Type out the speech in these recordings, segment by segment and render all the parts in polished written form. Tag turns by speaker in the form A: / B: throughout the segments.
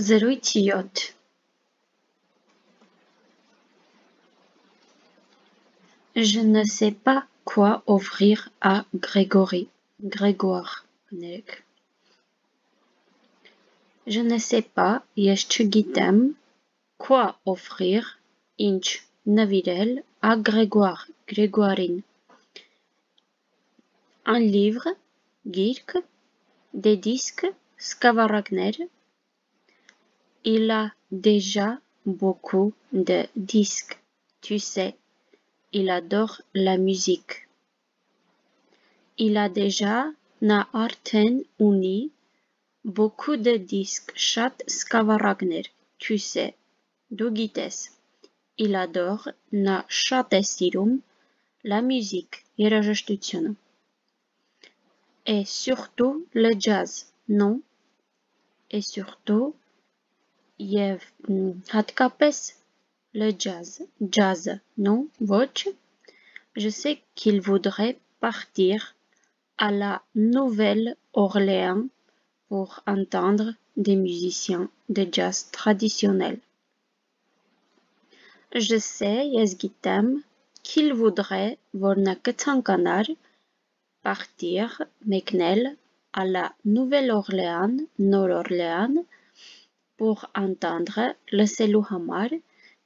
A: Զրույց 7 Je ne sais pas quoi offrir à Grégoire. Je ne sais pas, ես չգիտեմ, quoi offrir, ինչ նվիրել à Grégoirին. Un livre, գիրք, des disques, սկավառակներ. Il a déjà beaucoup de disques, tu sais. Il adore la musique. Il a déjà, նա արդեն ունի, beaucoup de disques, շատ սկավառակներ, tu sais, դու գիտես. Il adore, նա շատ է սիրում, la musique, երաժշտությունը. Et surtout le jazz, non? Et surtout, եւ հատկապես le jazz, non? Ոչ? Je sais qu'il voudrait partir à la Nouvelle-Orléans pour entendre des musiciens de jazz traditionnels. Je sais, ես գիտեմ, qu'il voudrait, որ նա կցանկանար, partir, մեկնել, à la Nouvelle-Orléans, Նոր Օրլեան, pour entendre, լսելու համար,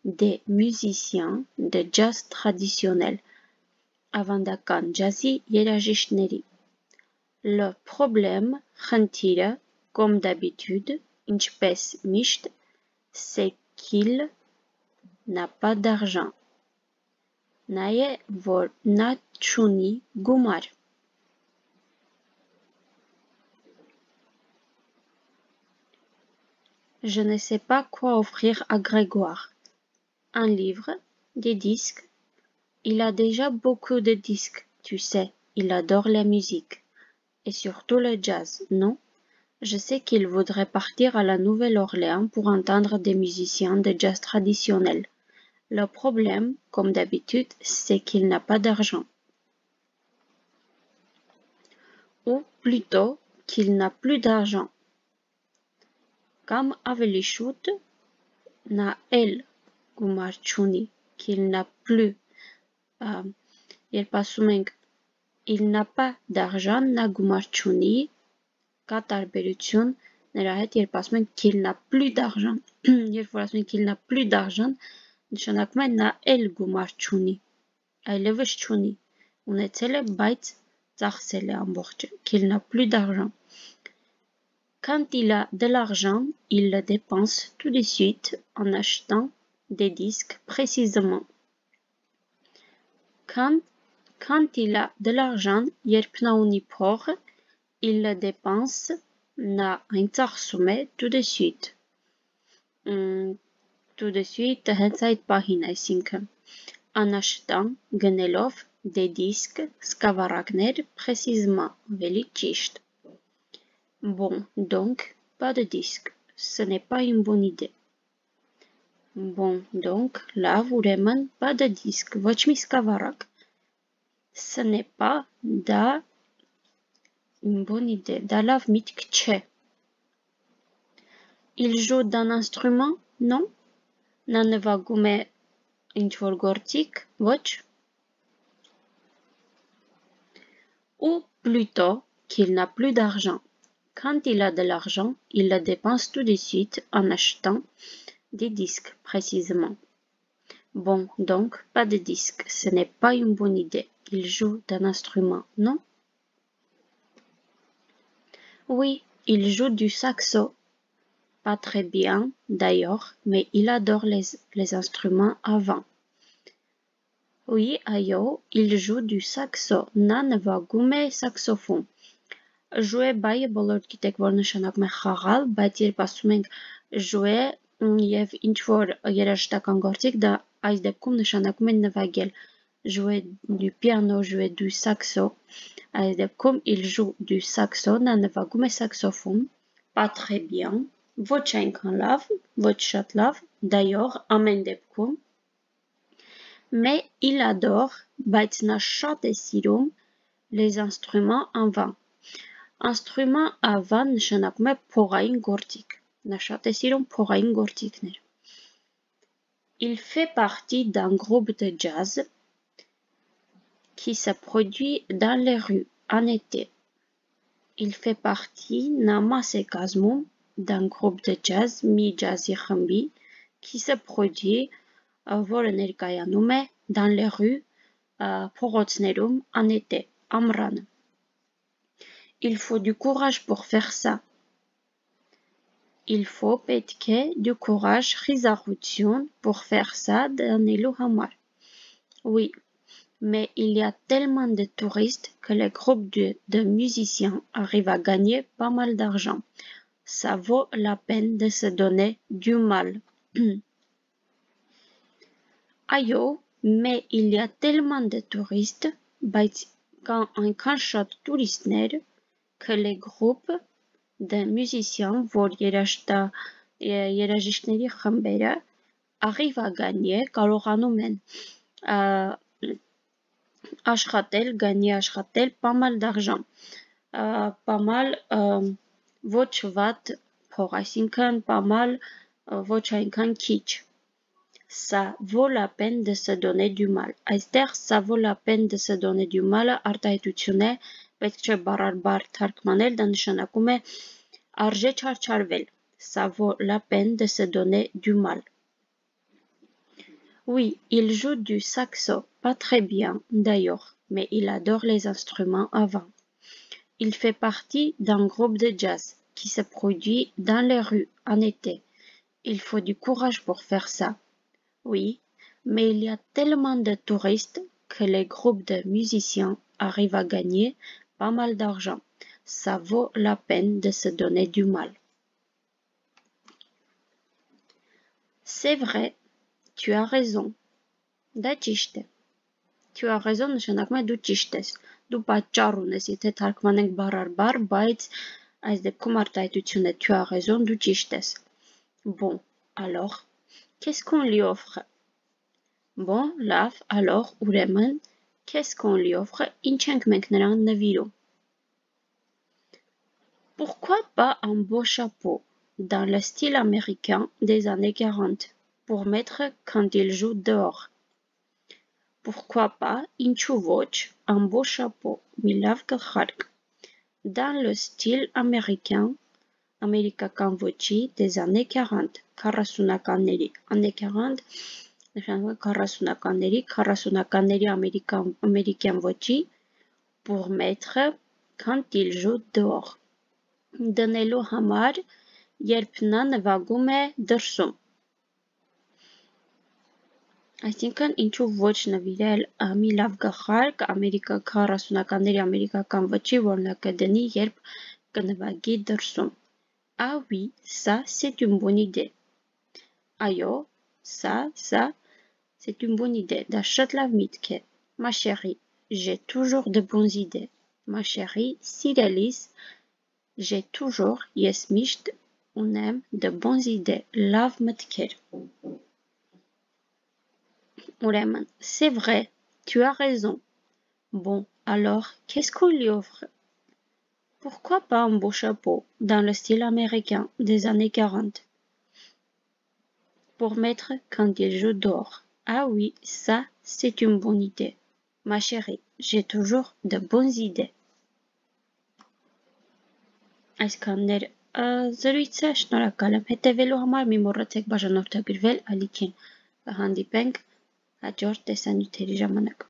A: des musiciens de jazz traditionnels, ավանդական ջազի երաժիշտների. Le problème, խնդիրը, comme d'habitude, ինչպես միշտ, c'est qu'il n'a pas d'argent. Նա է, որ նա չունի գումար. Je ne sais pas quoi offrir à Grégoire. Un livre, des disques. Il a déjà beaucoup de disques, tu sais. Il adore la musique. Et surtout le jazz, non? Je sais qu'il voudrait partir à la Nouvelle-Orléans pour entendre des musiciens de jazz traditionnels. Le problème, comme d'habitude, c'est qu'il n'a pas d'argent. Ou plutôt qu'il n'a plus d'argent. Կամ ավելի շուտ, նա էլ գումար չունի, qu'il n'a plus, երբ ասում ենք il n'a pas d'argent, նա գումար չունի, կա տարբերություն նրա հետ, երբ ասում ենք qu'il n'a plus d'argent, երբ որ ասում ենք qu'il n'a plus d'argent, նշանակում է նա էլ գումար չունի, այլևս չունի, ունեցել է, բայց ծախսել է ամբողջը, qu'il n'a plus d'argent. Quand il a de l'argent, il le dépense tout de suite en achetant des disques précisément. Quand il a de l'argent, երբ նա ունի փող, il le dépense, նա այն ծախսում է tout de suite. Tout de suite, հենց այդ պահին, այսինքն, en achetant, գնելով, des disques, սկավառակներ, précisément, ավելի ճիշտ. Bon, donc, pas de disque. Ce n'est pas une bonne idée. Bon, donc, լավ, ուրեմն, pas de disque, ոչ մի սկավառակ. Ce n'est pas, դա, une bonne idée, դա լավ միտք չէ. Il joue d'un instrument, non? Նա նվագում է ինչ-որ գործիք, ոչ? Ou plutôt qu'il n'a plus d'argent. Quand il a de l'argent, il le dépense tout de suite en achetant des disques, précisément. Bon, donc, pas de disque. Ce n'est pas une bonne idée. Il joue d'un instrument, non? Oui, il joue du saxo. Pas très bien, d'ailleurs, mais il adore les instruments avant. Oui, այո, il joue du saxo. Նա նվագում է saxophone. Jouer բայը բոլորդ գիտեք, որ նշանակում է խաղալ, բայց երբ ասում ենք jouer եւ ինչ որ երաժշտական գործիք, դա այս դեպքում նշանակում է նվագել. Jouer du piano, jouer du saxo. Այս դեպքում il joue du saxo, նա նվագում է saxophone. Pas très bien. Ոչ այնքան լավ, ոչ շատ լավ, d'ailleurs, ամեն դեպքում. Mais il adore, բայց նա շատ է սիրում les instruments en vin. Instrument avant նշանակում է փողային գործիք, Նա շատ է սիրում փողային գործիքներ։ Il fait partie d'un groupe de jazz qui se produit dans les rues en été. Il fait partie նա մաս է կազմում d'un groupe de jazz մի ջազի խմբի qui se produit որը ներկայանում է dans les rues փողոցներում en été ամռանը. Il faut du courage pour faire ça. Il faut պետք է du courage խիզախություն pour faire ça դնելու համար. Oui, mais il y a tellement de touristes que les groupes de musiciens arrivent à gagner pas mal d'argent. Ça vaut la peine de se donner du mal. Այո, mais il y a tellement de touristes, բայց կան այնքան շատ տուրիստներ, que les groupes de musiciens, որ երաժիշտների խմբերը arrivent à gagner, կարողանում են աշխատել pas mal d'argent, pas mal ոչ վատ փող, այսինքն pas mal ոչ այնքան քիչ. Ça vaut la peine de se donner du mal. Այստեղ ça vaut la peine de se donner du mal-ը արտահայտություն է, պետք չէ բառարբար թարգմանել, դա նշանակում է արժե չարչարվել. Ça vaut la peine de se donner du mal. Oui, il joue du saxo, pas très bien d'ailleurs, mais il adore les instruments avant. Il fait partie d'un groupe de jazz qui se produit dans les rues en été. Il faut du courage pour faire ça. Oui, mais il y a tellement de touristes que les groupes de musiciens arrivent à gagner pas mal d'argent. Ça vaut la peine de se donner du mal. C'est vrai, tu as raison. Դա ճիշտ է. Tu as raison նշանակում է դու ճիշտ ես. Դու պատճառ ունես, եթե թարգմանենք բառարբար, բայց այս դեպքում արտահայտություն է. Tu as raison, դու ճիշտ ես. Bon, alors, qu'est-ce qu'on lui offre? Bon, լավ, alors, ուրեմն, qu'est-ce qu'on lui offre? Ինչ ենք մենք նրան նվիրում? Pourquoi pas un beau chapeau dans le style américain des années 40 pour mettre quand il joue dehors? Pourquoi pas, ինչու ոչ, un beau chapeau, մի լավ գլխարկ, dans le style américain, ամերիկական ոճի des années 40, 40-ականների, années 40, նշանակում է 40-ականների, 40-ականների ամերիկյան ոճի, pour mettre quand il joue dehors, դնելու համար, երբ նա նվագում է դրսում. Այսինքն, ինչու ոչ նվիրել մի լավ գլխարկ 40-ականների ամերիկական ոճի, որ նա կդնի, երբ կնվագի դրսում. Ah oui, ça, c'est une bonne idée. Այո, ça, c'est une bonne idée. Դա շատ լավ միտք է. Ma chérie, j'ai toujours de bonnes idées. Ma chérie, սիրելիս, j'ai toujours, ես միշտ ունեմ de bonnes idées, լավ մտքեր. Ուրեմն, c'est vrai, tu as raison. Bon, alors, qu'est-ce qu'on lui offre? Pourquoi pas un beau chapeau dans le style américain des années 40 pour mettre quand il joue dehors? Ah oui, ça, c'est une bonne idée. Ma chérie, j'ai toujours de bonnes idées. Այսքաններ զրույցը, շնորհակալ եմ հետևելու համար, մի մոռացեք բաժանորդագրվել ալիքին, կհանդիպենք հաջորդ տեսանյութերի ժամանակ.